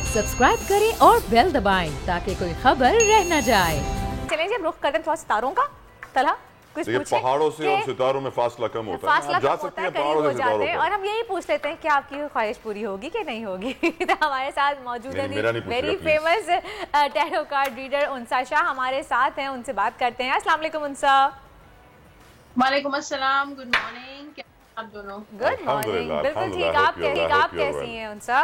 Subscribe करें और bell दबाएं ताकि कोई खबर रह न जाए। चलें जी, अब रुख करते हैं थोड़ा सितारों का। तलहा कुछ पहाड़ों से और सितारों में फासला कम होता है, आप जा सकते हैं पहाड़ों से सितारों पर। और हम यही पूछ लेते हैं कि आपकी ख्वाहिश पूरी होगी कि नहीं होगी। तो हमारे साथ मौजूद है very famous tarot card reader Unsa Shah हमारे साथ हैं, उनसे बात करते हैं। अस्सलाम वालेकुम उनसा। वालेकुम अस्सलाम, गुड मॉर्निंग। क्या आप दोनों? गुड मॉर्निंग, बिल्कुल ठीक। आप कैसी हैं उनसा?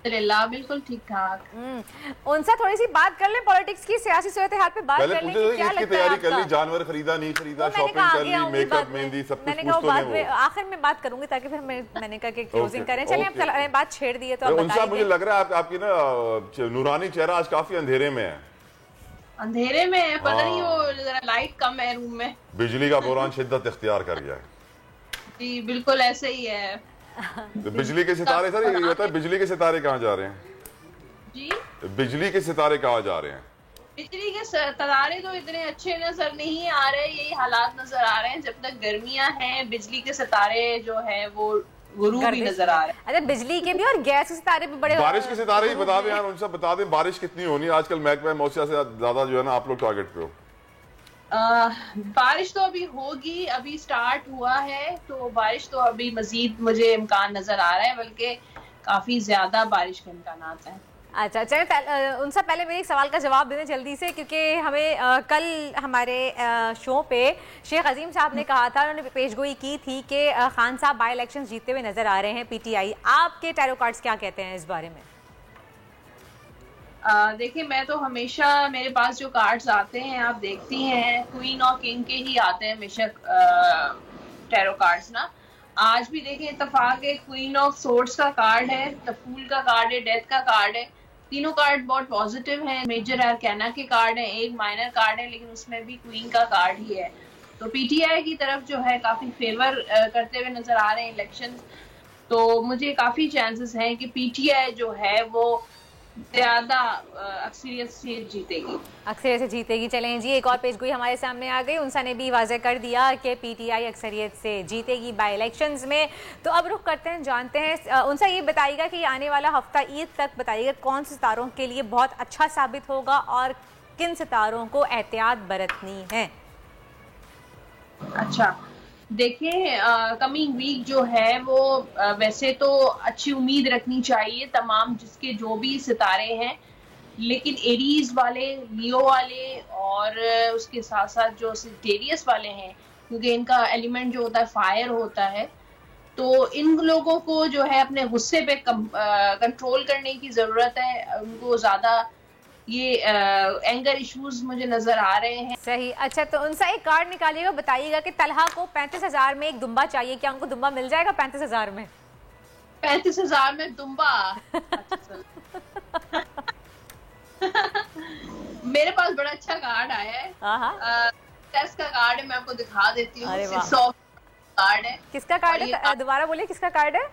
अल्हम्दुलिल्लाह बिल्कुल ठीक ठाक। उनसा थोड़ी सी बात कर लें पॉलिटिक्स की, सियासी सूरत हाल पे बात कर लें। क्या लगता है तैयारी कर ली, जानवर खरीदा नहीं खरीदा, शॉपिंग कर ली, मेकअप मेहंदी सब कुछ कुछ तो नहीं हो। आखिर में बात करूंगी ताकि फिर मैंने कहा कि क्लोजिंग करें। चलिए अब बात छेड़ दी है तो उनसा मुझे लग रहा है आपकी ना नूरानी चेहरा आज काफी अंधेरे में है। अंधेरे में है, पता नहीं वो जरा लाइट कम है रूम में। बिजली का बोरान शिद्दत इख्तियार कर गया है। जी बिल्कुल ऐसे ही है। तो बिजली के सितारे सर, ये होता है बिजली के सितारे कहाँ जा रहे हैं जी? बिजली के सितारे कहाँ जा रहे हैं? बिजली के सितारे तो इतने अच्छे नजर नहीं आ रहे, यही हालात नजर आ रहे हैं। जब तक गर्मियां हैं बिजली के सितारे जो है वो गुरूब भी नजर आ रहे हैं। अच्छा, बिजली के भी और गैस के सितारे भी बड़े। बारिश के सितारे ही बता दें यार, उनसे बता दें बारिश कितनी होनी है आजकल। महकमा मौसम से ज्यादा जो है ना आप लोग टारगेट पे हो। बारिश तो अभी होगी, अभी स्टार्ट हुआ है, तो बारिश तो अभी मजीद मुझे इम्कान नजर आ रहा है, बल्कि काफी ज्यादा बारिश के इम्कान है। अच्छा चलिए, उनसे पहले मेरे एक सवाल का जवाब देने जल्दी से, क्योंकि हमें कल हमारे शो पे शेख अजीम साहब ने कहा था, उन्होंने पेशगोई की थी कि खान साहब बाई इलेक्शन जीतते हुए नजर आ रहे हैं पीटीआई। आपके टैरो कार्ड्स क्या कहते हैं इस बारे में? देखिए, मैं तो हमेशा मेरे पास जो कार्ड्स आते हैं आप देखती हैं क्वीन और किंग के ही आते हैं हमेशा टैरो कार्ड्स ना। आज भी देखें इत्तेफाक है, क्वीन ऑफ सोर्ड्स का कार्ड है, द फूल का कार्ड है, डेथ का कार्ड है। तीनों कार्ड बहुत पॉजिटिव हैं। मेजर अरकाना के कार्ड है, एक माइनर कार्ड है, लेकिन उसमें भी क्वीन का कार्ड ही है। तो पीटीआई की तरफ जो है काफी फेवर करते हुए नजर आ रहे हैं इलेक्शन। तो मुझे काफी चांसेस हैं कि पीटीआई जो है वो ज्यादा अक्सरियत से जीतेगी। चलें जी, एक और पेशगोई हमारे सामने आ गई। उनसा ने भी वाज़ेह कर दिया कि पीटीआई अक्सरियत से जीतेगी बाई इलेक्शंस में। तो अब रुख करते हैं, जानते हैं उनसा ये बताइएगा कि आने वाला हफ्ता ईद तक बताइएगा कौन से सितारों के लिए बहुत अच्छा साबित होगा और किन सितारों को एहतियात बरतनी है। अच्छा देखिए, कमिंग वीक जो है वो वैसे तो अच्छी उम्मीद रखनी चाहिए तमाम जिसके जो भी सितारे हैं, लेकिन एरीज वाले, लियो वाले और उसके साथ साथ जो सेजिटेरियस वाले हैं, क्योंकि इनका एलिमेंट जो होता है फायर होता है, तो इन लोगों को जो है अपने गुस्से पे कंट्रोल करने की जरूरत है। उनको ज्यादा ये एंगर इश्यूज मुझे नजर आ रहे हैं। सही। अच्छा, तो उनसा एक कार्ड निकालिएगा, बताइएगा कि तलहा को 35,000 में एक दुम्बा चाहिए, क्या उनको दुम्बा मिल जाएगा 35,000 में? 35,000 में दुम्बा? मेरे पास बड़ा अच्छा कार्ड आया है, टेस्ट का कार्ड है, मैं आपको दिखा देती हूँ। 6 ऑफ कार्ड है। किसका कार्ड है? दोबारा बोलिए, किसका कार्ड है?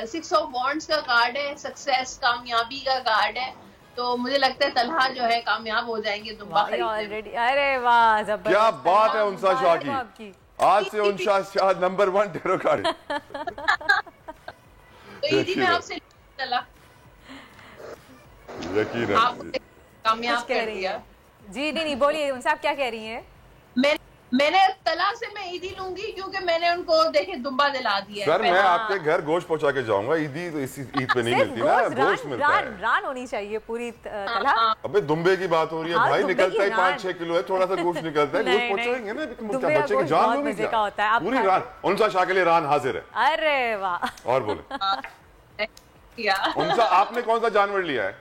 6 ऑफ वॉन्ड्स का कार्ड है, सक्सेस, कामयाबी का कार्ड है। तो मुझे लगता है तलहा जो है कामयाब हो जाएंगे दुम्बा खरीदने में। अरे वाह, जबरदस्त, क्या बात है उनसा शाह की। आज से उनसा शाह नंबर 1 टैरो कार्ड। तो ईदी में आपसे तलहा यकीन है कामयाब कर दिया। जी नहीं बोलिए उनसे, आप क्या कह रही हैं? मैंने तला से मैं ईदी लूंगी क्योंकि मैंने उनको देखे दुम्बा दिला दिया। सर मैं आपके घर गोश्त पहुंचा के जाऊंगा। ईदी तो इसी ईद पे नहीं मिलती ना, गोश्त मिलता है। रान होनी चाहिए पूरी तला। अबे दुम्बे की बात हो रही है भाई, निकलता है 5-6 किलो है, थोड़ा सा गोश्त निकलता है, गोश्त पहुंचाएंगे ना, बच्चे की जान लो नहीं होता है पूरी रान। उनसा शाह के लिए रान हाजिर है। अरे वाह। और बोले उनसा आपने कौन सा जानवर लिया है?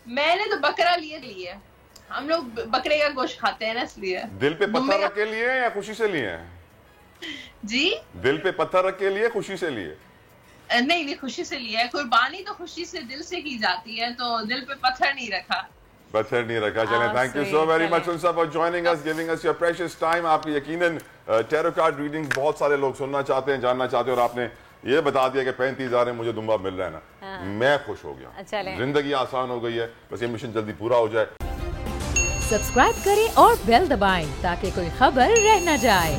मैंने तो बकरा लिए। हम लोग बकरे का गोश्त खाते हैं ना, इसलिए। दिल पे पत्थर रख के लिए या खुशी से लिए हैं? जी, दिल पे पत्थर रख के लिए, खुशी से लिए? नहीं, खुशी से लिया है। कुर्बानी तो खुशी से दिल से की जाती है, तो दिल पे पत्थर नहीं रखा। चलें, thank you so very much Unsa for joining us, giving us your precious time. आपकी यकीनन टैरो कार्ड रीडिंग्स बहुत सारे लोग सुनना चाहते हैं, जानना चाहते हैं, और आपने ये बता दिया कि 35,000 में मुझे दुम्बा मिल रहा है ना, मैं खुश हो गया। जिंदगी आसान हो गई है, बस ये मिशन जल्दी पूरा हो जाए। सब्सक्राइब करें और बेल दबाएं ताकि कोई खबर रह न जाए।